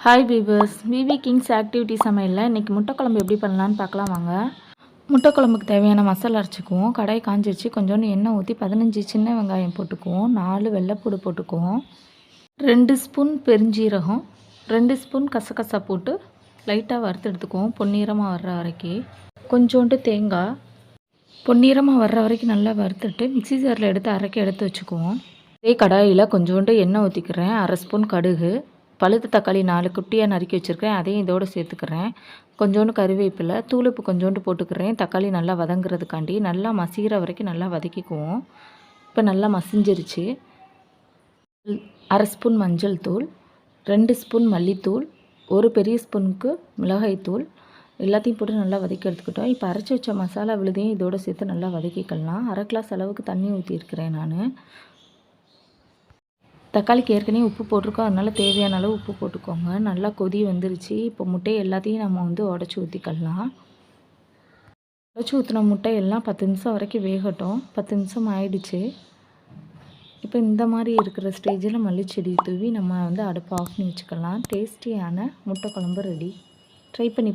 Hi viewers, விவி Kings activity சமையலில் இன்றைக்கி முட்டை குழம்பு எப்படி பண்ணலான்னு பார்க்கலாம் வாங்க. முட்டை குழம்புக்கு தேவையான மசாலா அரைச்சிக்குவோம். கடாய் காஞ்சி வச்சு கொஞ்சோண்டு எண்ணெய் ஊற்றி 15 சின்ன வெங்காயம் போட்டுக்குவோம். 4 வெள்ளைப்பூடு போட்டுக்குவோம். 2 ஸ்பூன் பெருஞ்சீரகம், 2 ஸ்பூன் கசகசா போட்டு லைட்டாக வறுத்து எடுத்துக்குவோம். பொன்னிறமாக வர்ற வரைக்கும் கொஞ்சோண்டு தேங்காய் பொன்னிறமாக வர்ற வரைக்கும் நல்லா வறுத்துட்டு மிக்ஸி ஜாரில் எடுத்து வச்சுக்குவோம். இதே கடாயில் கொஞ்சோண்டு எண்ணெய் ஊற்றிக்கிறேன். 1/2 ஸ்பூன் கடுகு, பழுத்த தக்காளி 4 குட்டியாக நறுக்கி வச்சுருக்கேன், அதையும் இதோடு சேர்த்துக்கிறேன். கொஞ்சோண்டு கறிவேப்பிலை, தூளுப்பு கொஞ்சோண்டு போட்டுக்கிறேன். தக்காளி நல்லா வதங்குறதுக்காண்டி நல்லா மசிகிற வரைக்கும் நல்லா வதக்கிக்குவோம். இப்போ நல்லா மசிஞ்சிருச்சு. 1/2 ஸ்பூன் மஞ்சள் தூள், 2 ஸ்பூன் மல்லித்தூள், 1 பெரிய ஸ்பூனுக்கு மிளகாய்த்தூள் எல்லாத்தையும் போட்டு நல்லா வதக்கி எடுத்துக்கிட்டோம். இப்போ அரைச்சி வச்ச மசாலா விழுதையும் இதோடு சேர்த்து நல்லா வதக்கிக்கலாம். 1/2 கிளாஸ் அளவுக்கு தண்ணி ஊற்றிருக்கிறேன் நான். தக்காளிக்கு ஏற்கனவே உப்பு போட்டிருக்கோம், அதனால் தேவையான அளவு உப்பு போட்டுக்கோங்க. நல்லா கொதி வந்துருச்சு. இப்போ முட்டையை எல்லாத்தையும் நம்ம உடச்சி ஊற்றிக்கலாம். உடச்சி ஊற்றின முட்டை எல்லாம் 10 நிமிஷம் வரைக்கும் வேகட்டும். 10 நிமிஷம் ஆயிடுச்சு. இப்போ இந்த மாதிரி இருக்கிற ஸ்டேஜில் மல்லிச்செடி தூவி நம்ம அடுப்பை ஆஃப் பண்ணி வச்சுக்கலாம். டேஸ்டியான முட்டை குழம்பு ரெடி. ட்ரை பண்ணி